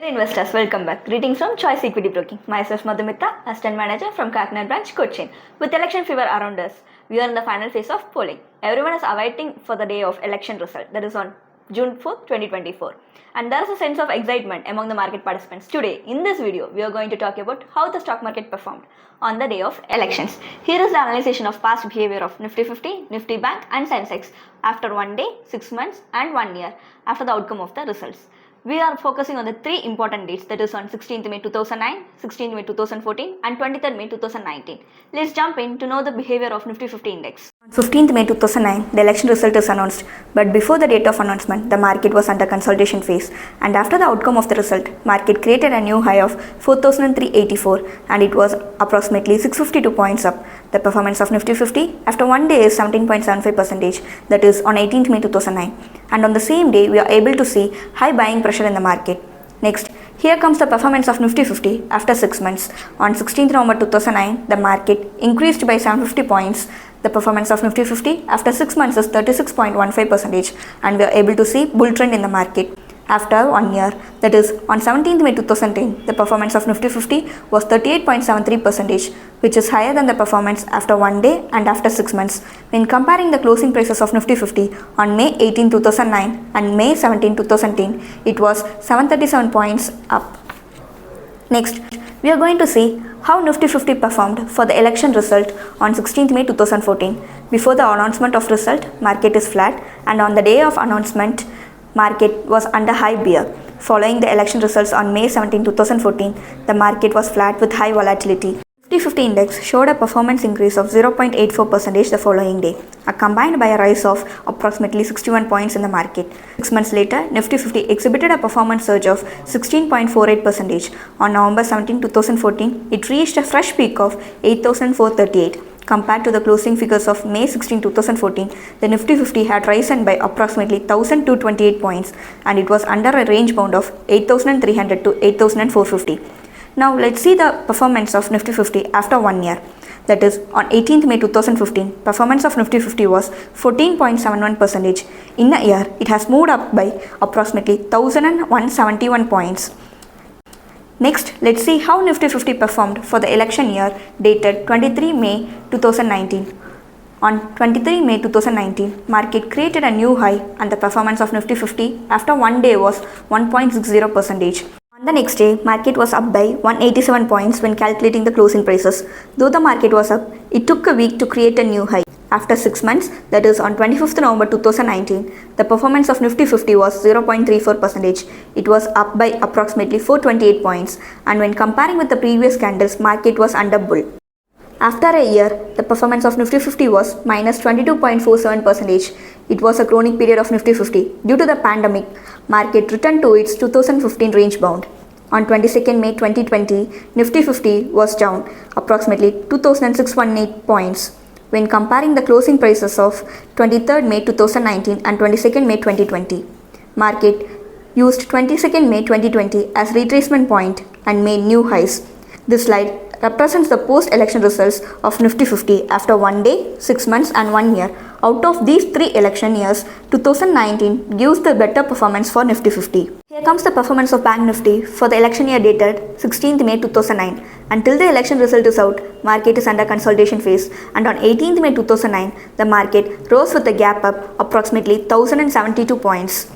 Dear investors, welcome back. Greetings from Choice Equity Broking. Myself Madhumita, Assistant Manager from Kakinad Branch, Cochin. With election fever around us, we are in the final phase of polling. Everyone is awaiting for the day of election result, that is on June 4th, 2024. And there is a sense of excitement among the market participants. Today, in this video, we are going to talk about how the stock market performed on the day of elections. Here is the analysis of past behavior of Nifty 50, Nifty Bank and SENSEX after 1 day, 6 months and 1 year after the outcome of the results. We are focusing on the three important dates, that is on 16th May 2009, 16th May 2014 and 23rd May 2019. Let's jump in to know the behavior of Nifty 50 index. On 15th May 2009, the election result is announced, but before the date of announcement, the market was under consolidation phase, and after the outcome of the result, market created a new high of 4,384 and it was approximately 652 points up. The performance of Nifty 50 after 1 day is 17.75%, that is on 18th May 2009, and on the same day we are able to see high buying pressure in the market. Next, here comes the performance of Nifty 50 after 6 months. On 16th November 2009, the market increased by 750 points. The performance of Nifty 50 after 6 months is 36.15%, and we are able to see bull trend in the market. After 1 year, that is on 17th May 2010, the performance of Nifty 50 was 38.73%, which is higher than the performance after 1 day and after 6 months. When comparing the closing prices of Nifty 50 on May 18, 2009 and May 17, 2010, it was 737 points up. Next, we are going to see how Nifty 50 performed for the election result on 16th May 2014. Before the announcement of result, market is flat, and on the day of announcement, market was under high bear. Following the election results on May 17, 2014, the market was flat with high volatility. Nifty 50 index showed a performance increase of 0.84% the following day, combined by a rise of approximately 61 points in the market. 6 months later, Nifty 50 exhibited a performance surge of 16.48%. On November 17, 2014, it reached a fresh peak of 8,438. Compared to the closing figures of May 16, 2014, the Nifty 50 had risen by approximately 1,228 points, and it was under a range bound of 8,300 to 8,450. Now let's see the performance of Nifty 50 after 1 year. That is on 18th May 2015, performance of Nifty 50 was 14.71%. In a year, it has moved up by approximately 1,171 points. Next, let's see how Nifty 50 performed for the election year dated 23 May 2019. On 23 May 2019, market created a new high and the performance of Nifty 50 after 1 day was 1.60%. On the next day, market was up by 187 points when calculating the closing prices. Though the market was up, it took a week to create a new high. After 6 months, that is on 25th November 2019, the performance of Nifty 50 was 0.34%. It was up by approximately 428 points, and when comparing with the previous candles, market was under bull. After a year, the performance of Nifty 50 was minus 22.47%. It was a chronic period of Nifty 50. Due to the pandemic, market returned to its 2015 range bound. On 22nd May 2020, Nifty 50 was down approximately 2,618 points. When comparing the closing prices of 23rd May 2019 and 22nd May 2020, market used 22nd May 2020 as retracement point and made new highs. This slide represents the post-election results of Nifty 50 after 1 day, 6 months and 1 year. Out of these 3 election years, 2019 gives the better performance for Nifty 50. Here comes the performance of Bank Nifty for the election year dated 16th May 2009. Until the election result is out, market is under consolidation phase, and on 18th May 2009, the market rose with a gap up approximately 1,072 points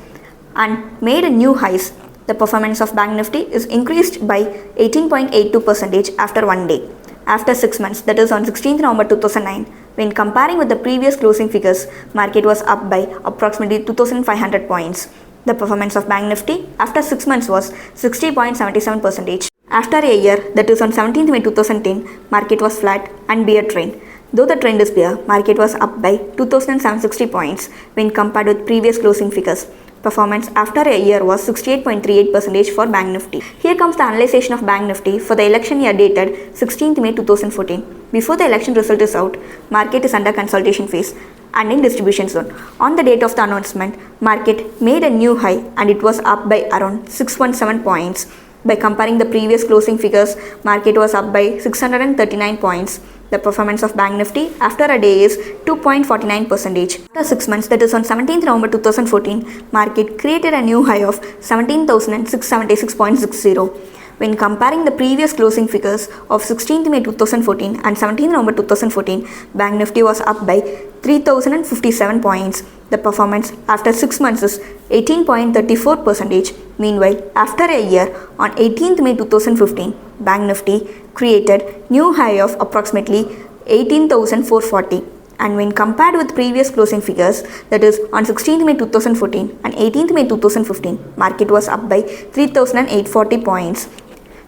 and made a new highs. The performance of Bank Nifty is increased by 18.82% after 1 day. After 6 months, that is on 16th November 2009, when comparing with the previous closing figures, market was up by approximately 2,500 points. The performance of Bank Nifty after 6 months was 60.77%. After a year, that is on 17th May 2010, market was flat and bear trend. Though the trend is bear, market was up by 2,760 points when compared with previous closing figures. Performance after a year was 68.38% for Bank Nifty. Here comes the analysis of Bank Nifty for the election year dated 16th May 2014. Before the election result is out, market is under consultation phase and in distribution zone. On the date of the announcement, market made a new high and it was up by around 617 points. By comparing the previous closing figures, market was up by 639 points. The performance of Bank Nifty after a day is 2.49%. After 6 months, that is on 17th November 2014, market created a new high of 17,676.60. When comparing the previous closing figures of 16th May 2014 and 17th November 2014, Bank Nifty was up by 3,057 points. The performance after 6 months is 18.34%. Meanwhile, after a year, on 18th May 2015, Bank Nifty created new high of approximately 18,440. And when compared with previous closing figures, that is on 16th May 2014 and 18th May 2015, market was up by 3,840 points.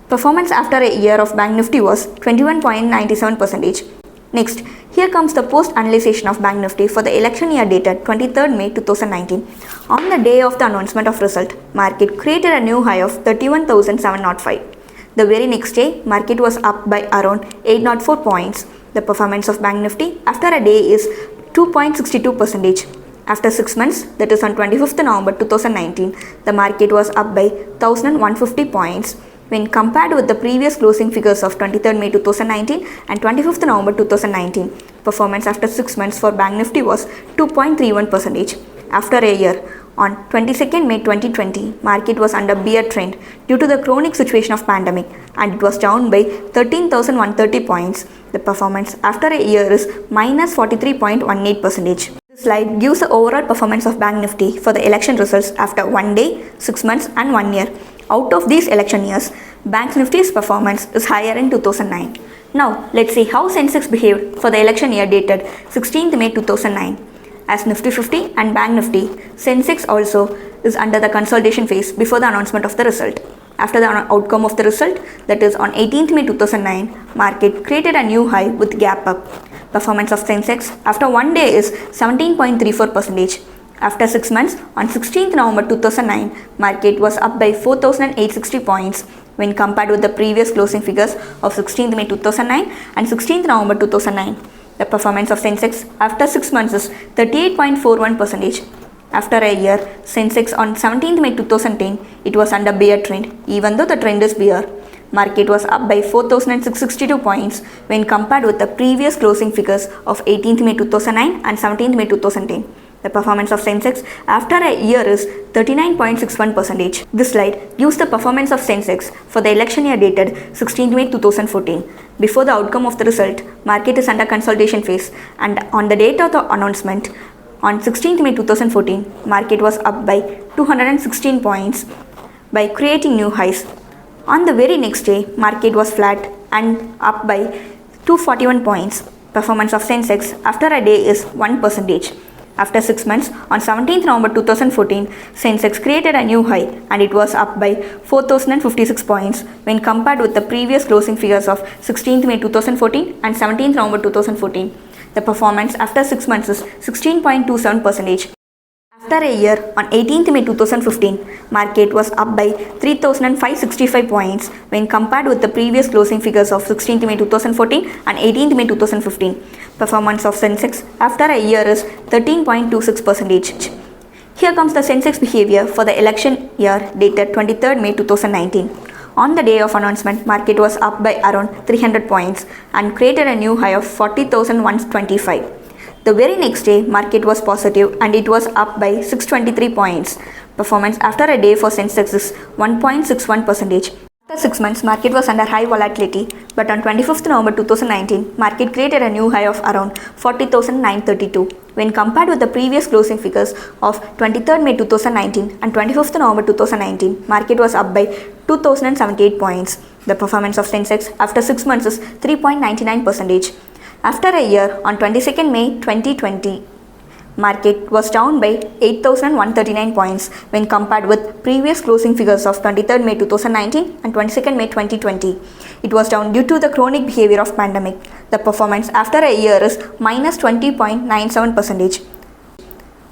Performance after a year of Bank Nifty was 21.97%. Next, here comes the post-analyzation of Bank Nifty for the election year dated 23rd May 2019. On the day of the announcement of result, market created a new high of 31,705. The very next day, market was up by around 804 points. The performance of Bank Nifty after a day is 2.62%. After 6 months, that is on 25th November 2019, the market was up by 1,150 points. When compared with the previous closing figures of 23rd May 2019 and 25th November 2019, performance after 6 months for Bank Nifty was 2.31%. After a year, on 22nd May 2020, market was under bear trend due to the chronic situation of pandemic and it was down by 13,130 points. The performance after a year is minus 43.18%. This slide gives the overall performance of Bank Nifty for the election results after 1 day, 6 months and 1 year. Out of these election years, Bank Nifty's performance is higher in 2009. Now, let's see how SENSEX behaved for the election year dated 16th May 2009. As Nifty 50 and Bank Nifty, SENSEX also is under the consolidation phase before the announcement of the result. After the outcome of the result, that is on 18th May 2009, market created a new high with gap up. Performance of SENSEX after 1 day is 17.34%. After 6 months, on 16th November 2009, market was up by 4,860 points when compared with the previous closing figures of 16th May 2009 and 16th November 2009. The performance of SENSEX after 6 months is 38.41%. After a year, SENSEX on 17th May 2010, it was under bear trend, even though the trend is bear. Market was up by 4,662 points when compared with the previous closing figures of 18th May 2009 and 17th May 2010. The performance of SENSEX after a year is 39.61%. This slide gives the performance of SENSEX for the election year dated 16th May 2014. Before the outcome of the result, market is under consolidation phase and on the date of the announcement, on 16th May 2014, market was up by 216 points by creating new highs. On the very next day, market was flat and up by 241 points. Performance of SENSEX after a day is 1%. After 6 months, on 17th November 2014, SENSEX created a new high and it was up by 4,056 points when compared with the previous closing figures of 16th May 2014 and 17th November 2014. The performance after 6 months is 16.27%. After a year, on 18th May 2015, market was up by 3,565 points when compared with the previous closing figures of 16th May 2014 and 18th May 2015. Performance of SENSEX after a year is 13.26%. Here comes the SENSEX behavior for the election year dated 23rd May 2019. On the day of announcement, market was up by around 300 points and created a new high of 40,125. The very next day, market was positive and it was up by 623 points. Performance after a day for SENSEX is 1.61%. After 6 months, market was under high volatility, but on 25th November 2019, market created a new high of around 40,932. When compared with the previous closing figures of 23rd May 2019 and 25th November 2019, market was up by 2,078 points. The performance of SENSEX after 6 months is 3.99%. After a year, on 22nd May 2020, market was down by 8,139 points when compared with previous closing figures of 23rd May 2019 and 22nd May 2020. It was down due to the chronic behavior of pandemic. The performance after a year is minus 20.97%.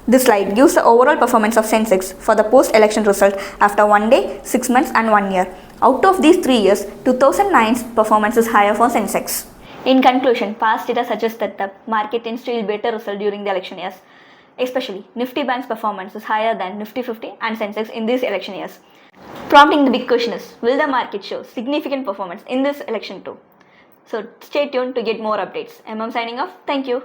This slide gives the overall performance of SENSEX for the post-election result after 1 day, 6 months and 1 year. Out of these 3 years, 2009's performance is higher for SENSEX. In conclusion, past data suggests that the market tends to yield better result during the election years. Especially, Nifty Bank's performance is higher than Nifty 50 and SENSEX in these election years. Prompting the big question is, will the market show significant performance in this election too? So stay tuned to get more updates. I'm signing off. Thank you.